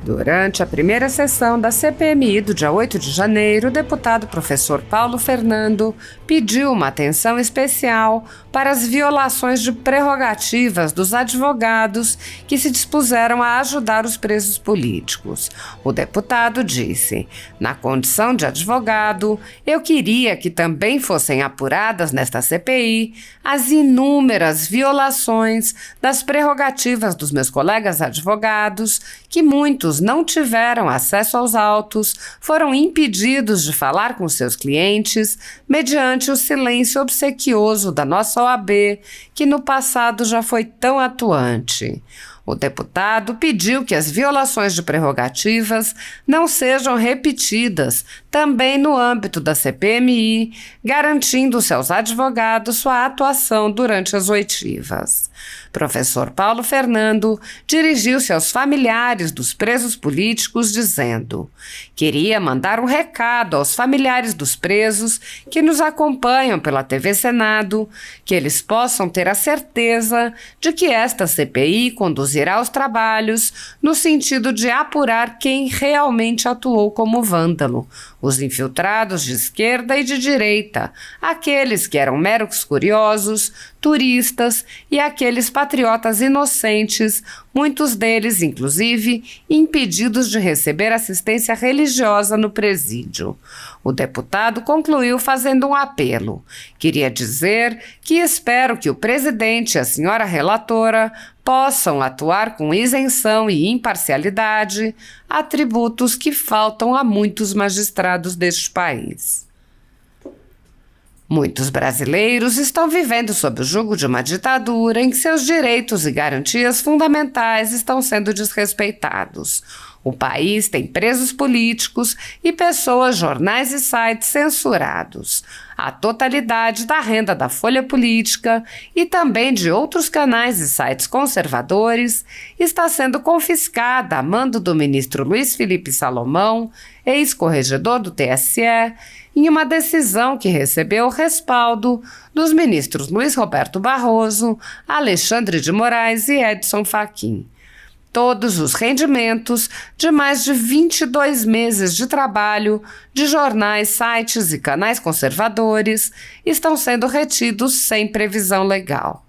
Durante a primeira sessão da CPMI do dia 8 de janeiro, o deputado professor Paulo Fernando pediu uma atenção especial para as violações de prerrogativas dos advogados que se dispuseram a ajudar os presos políticos. O deputado disse: "Na condição de advogado, eu queria que também fossem apuradas nesta CPI as inúmeras violações das prerrogativas dos meus colegas advogados, que muitos não tiveram acesso aos autos, foram impedidos de falar com seus clientes mediante o silêncio obsequioso da nossa OAB, que no passado já foi tão atuante." O deputado pediu que as violações de prerrogativas não sejam repetidas também no âmbito da CPMI, garantindo-se aos advogados sua atuação durante as oitivas. Professor Paulo Fernando dirigiu-se aos familiares dos presos políticos dizendo: "Queria mandar um recado aos familiares dos presos que nos acompanham pela TV Senado, que eles possam ter a certeza de que esta CPI conduzirá os trabalhos no sentido de apurar quem realmente atuou como vândalo, os infiltrados de esquerda e de direita, aqueles que eram meros curiosos, turistas e aqueles patriotas inocentes, muitos deles, inclusive, impedidos de receber assistência religiosa no presídio." O deputado concluiu fazendo um apelo. "Queria dizer que espero que o presidente e a senhora relatora possam atuar com isenção e imparcialidade, atributos que faltam a muitos magistrados deste país." Muitos brasileiros estão vivendo sob o jugo de uma ditadura em que seus direitos e garantias fundamentais estão sendo desrespeitados. O país tem presos políticos e pessoas, jornais e sites censurados. A totalidade da renda da Folha Política e também de outros canais e sites conservadores está sendo confiscada a mando do ministro Luiz Felipe Salomão, ex-corregedor do TSE, em uma decisão que recebeu o respaldo dos ministros Luiz Roberto Barroso, Alexandre de Moraes e Edson Fachin. Todos os rendimentos de mais de 22 meses de trabalho de jornais, sites e canais conservadores estão sendo retidos sem previsão legal.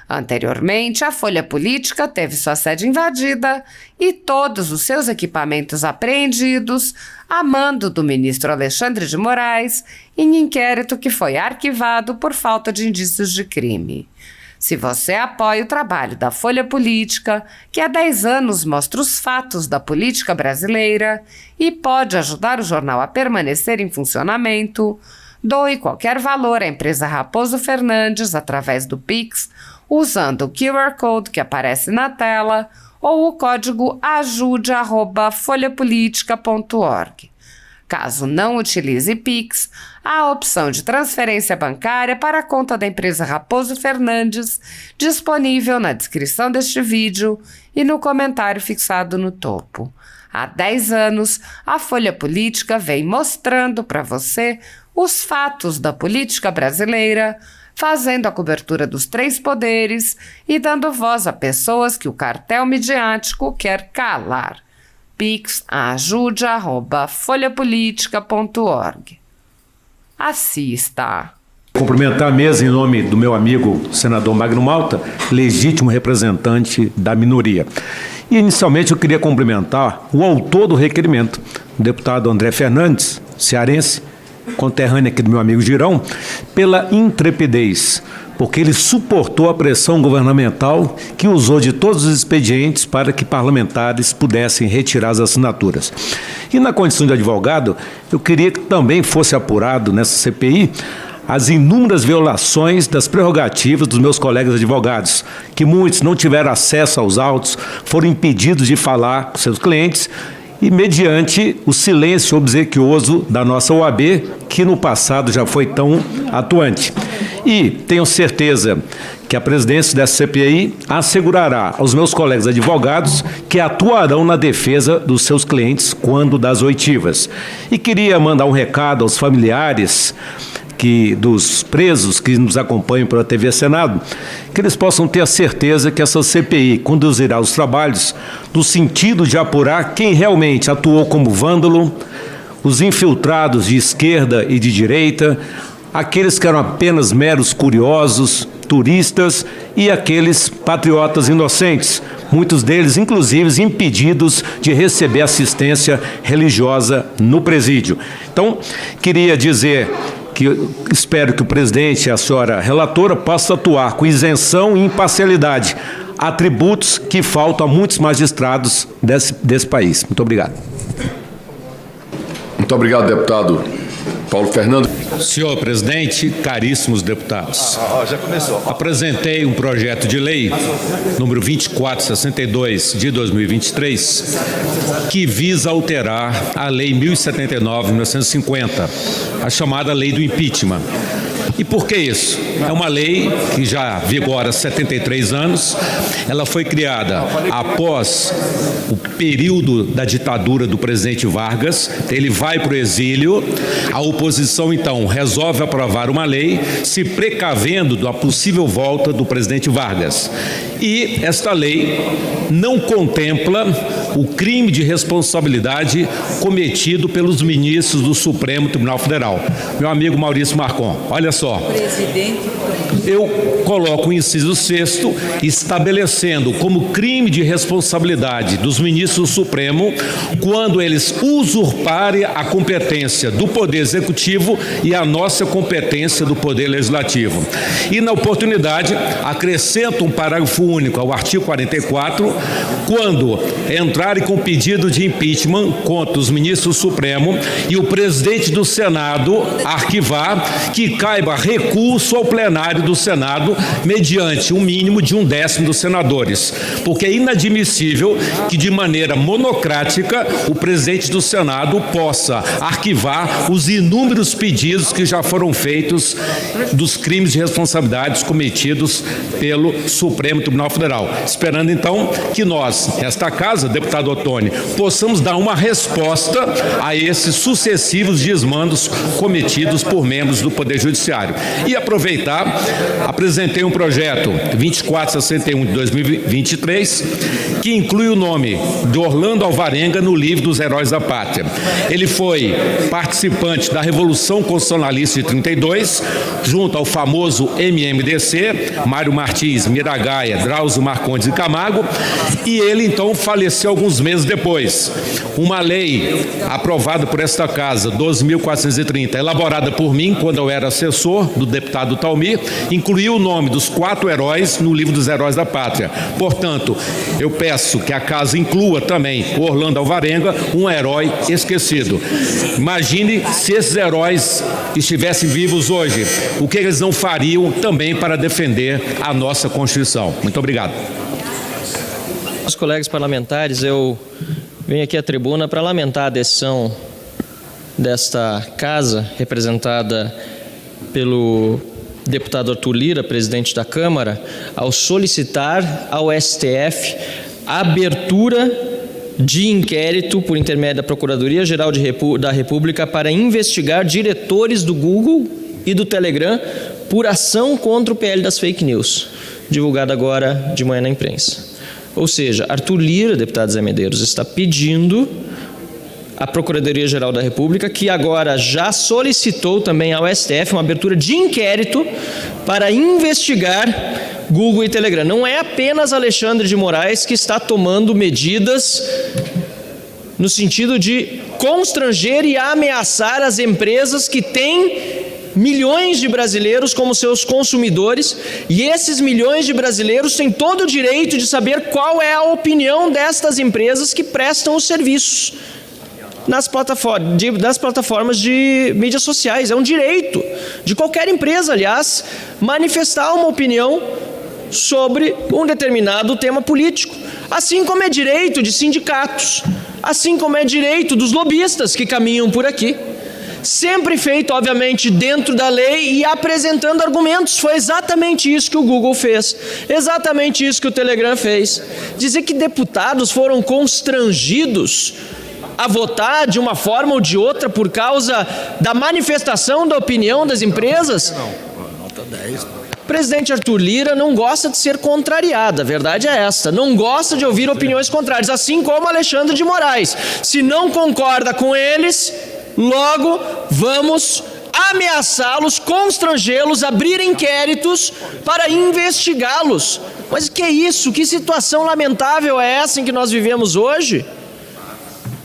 Anteriormente, a Folha Política teve sua sede invadida e todos os seus equipamentos apreendidos a mando do ministro Alexandre de Moraes em inquérito que foi arquivado por falta de indícios de crime. Se você apoia o trabalho da Folha Política, que há 10 anos mostra os fatos da política brasileira e pode ajudar o jornal a permanecer em funcionamento, doe qualquer valor à empresa Raposo Fernandes através do Pix, usando o QR Code que aparece na tela ou o código ajude@folhapolitica.org. Caso não utilize Pix, há a opção de transferência bancária para a conta da empresa Raposo Fernandes, disponível na descrição deste vídeo e no comentário fixado no topo. Há 10 anos, a Folha Política vem mostrando para você os fatos da política brasileira, fazendo a cobertura dos 3 poderes e dando voz a pessoas que o cartel midiático quer calar. Pix ajude@folhapolitica.org. Assista. Cumprimentar a mesa em nome do meu amigo senador Magno Malta, legítimo representante da minoria. E inicialmente eu queria cumprimentar o autor do requerimento, o deputado André Fernandes, cearense, conterrâneo aqui do meu amigo Girão, pela intrepidez, porque ele suportou a pressão governamental que usou de todos os expedientes para que parlamentares pudessem retirar as assinaturas. E na condição de advogado, eu queria que também fosse apurado nessa CPI as inúmeras violações das prerrogativas dos meus colegas advogados, que muitos não tiveram acesso aos autos, foram impedidos de falar com seus clientes e mediante o silêncio obsequioso da nossa OAB, que no passado já foi tão atuante. E tenho certeza que a presidência dessa CPI assegurará aos meus colegas advogados que atuarão na defesa dos seus clientes quando das oitivas. E queria mandar um recado aos familiares dos presos que nos acompanham pela TV Senado, que eles possam ter a certeza que essa CPI conduzirá os trabalhos no sentido de apurar quem realmente atuou como vândalo, os infiltrados de esquerda e de direita, aqueles que eram apenas meros curiosos, turistas e aqueles patriotas inocentes, muitos deles, inclusive, impedidos de receber assistência religiosa no presídio. Então, queria dizer que espero que o presidente e a senhora relatora possam atuar com isenção e imparcialidade, atributos que faltam a muitos magistrados desse país. Muito obrigado. Muito obrigado, deputado Paulo Fernando. Senhor presidente, caríssimos deputados, já começou. Apresentei um projeto de lei, número 2462, de 2023, que visa alterar a Lei 1079, de 1950, a chamada Lei do Impeachment. E por que isso? É uma lei que já vigora há 73 anos, ela foi criada após o período da ditadura do presidente Vargas, ele vai para o exílio, a oposição então resolve aprovar uma lei se precavendo da possível volta do presidente Vargas. E esta lei não contempla o crime de responsabilidade cometido pelos ministros do Supremo Tribunal Federal. Meu amigo Maurício Marcon, olha só. Eu coloco o inciso 6º estabelecendo como crime de responsabilidade dos ministros do Supremo quando eles usurparem a competência do Poder Executivo e a nossa competência do Poder Legislativo. E na oportunidade acrescento um parágrafo único ao artigo 44, quando entrarem com pedido de impeachment contra os ministros do Supremo e o presidente do Senado arquivar, que caiba recurso ao plenário do Senado mediante um mínimo de 1/10 dos senadores, porque é inadmissível que de maneira monocrática o presidente do Senado possa arquivar os inúmeros pedidos que já foram feitos dos crimes de responsabilidades cometidos pelo Supremo Tribunal Federal. Esperando então que nós, esta casa, deputado Ottoni, possamos dar uma resposta a esses sucessivos desmandos cometidos por membros do Poder Judiciário. E aproveitar, apresentei um projeto 2461 de 2023, que inclui o nome de Orlando Alvarenga no livro dos Heróis da Pátria. Ele foi participante da Revolução Constitucionalista de 32, junto ao famoso MMDC, Mário Martins, Miragaia, Drauzio Marcondes e Camargo, e ele então faleceu alguns meses depois. Uma lei aprovada por esta casa, 12.430, elaborada por mim quando eu era assessor do deputado Talmir, incluiu o nome dos 4 heróis no livro dos Heróis da Pátria. Portanto, eu peço que a casa inclua também o Orlando Alvarenga, um herói esquecido. Imagine se esses heróis estivessem vivos hoje, o que eles não fariam também para defender a nossa Constituição. Muito obrigado. Os colegas parlamentares, eu venho aqui à tribuna para lamentar a decisão desta casa, representada pelo deputado Arthur Lira, presidente da Câmara, ao solicitar ao STF a abertura de inquérito por intermédio da Procuradoria-Geral da República para investigar diretores do Google e do Telegram por ação contra o PL das fake news, divulgada agora de manhã na imprensa. Ou seja, Arthur Lira, deputado Zé Medeiros, está pedindo à Procuradoria-Geral da República, que agora já solicitou também ao STF uma abertura de inquérito para investigar Google e Telegram. Não é apenas Alexandre de Moraes que está tomando medidas no sentido de constranger e ameaçar as empresas que têm milhões de brasileiros como seus consumidores, e esses milhões de brasileiros têm todo o direito de saber qual é a opinião destas empresas que prestam os serviços das plataformas de mídias sociais. É um direito de qualquer empresa, aliás, manifestar uma opinião sobre um determinado tema político, assim como é direito de sindicatos, assim como é direito dos lobistas que caminham por aqui. Sempre feito, obviamente, dentro da lei e apresentando argumentos. Foi exatamente isso que o Google fez, exatamente isso que o Telegram fez. Dizer que deputados foram constrangidos a votar de uma forma ou de outra por causa da manifestação da opinião das empresas? O presidente Arthur Lira não gosta de ser contrariado, a verdade é esta, não gosta de ouvir opiniões contrárias, assim como Alexandre de Moraes. Se não concorda com eles, logo vamos ameaçá-los, constrangê-los, abrir inquéritos para investigá-los. Mas que é isso? Que situação lamentável é essa em que nós vivemos hoje?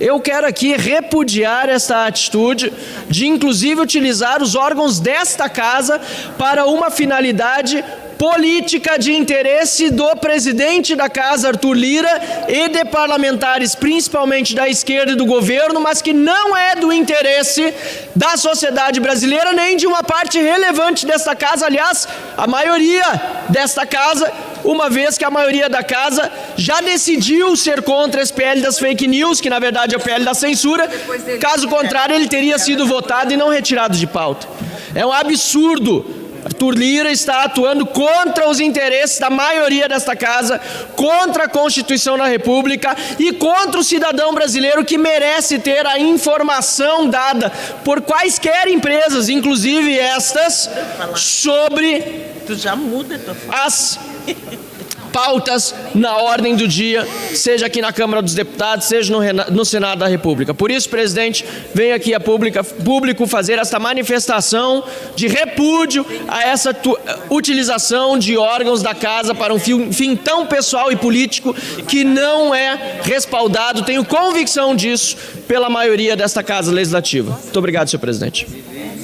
Eu quero aqui repudiar esta atitude de, inclusive, utilizar os órgãos desta casa para uma finalidade política de interesse do presidente da casa, Arthur Lira, e de parlamentares, principalmente da esquerda e do governo, mas que não é do interesse da sociedade brasileira, nem de uma parte relevante desta casa, aliás, a maioria desta casa, uma vez que a maioria da casa já decidiu ser contra esse PL das fake news, que na verdade é o PL da censura, caso contrário ele teria sido votado e não retirado de pauta. É um absurdo. Arthur Lira está atuando contra os interesses da maioria desta casa, contra a Constituição da República e contra o cidadão brasileiro que merece ter a informação dada por quaisquer empresas, inclusive estas, sobre as pautas na ordem do dia, seja aqui na Câmara dos Deputados, seja no Senado da República. Por isso, presidente, venho aqui a público fazer esta manifestação de repúdio a essa utilização de órgãos da casa para um fim tão pessoal e político que não é respaldado, tenho convicção disso, pela maioria desta Casa Legislativa. Muito obrigado, senhor presidente.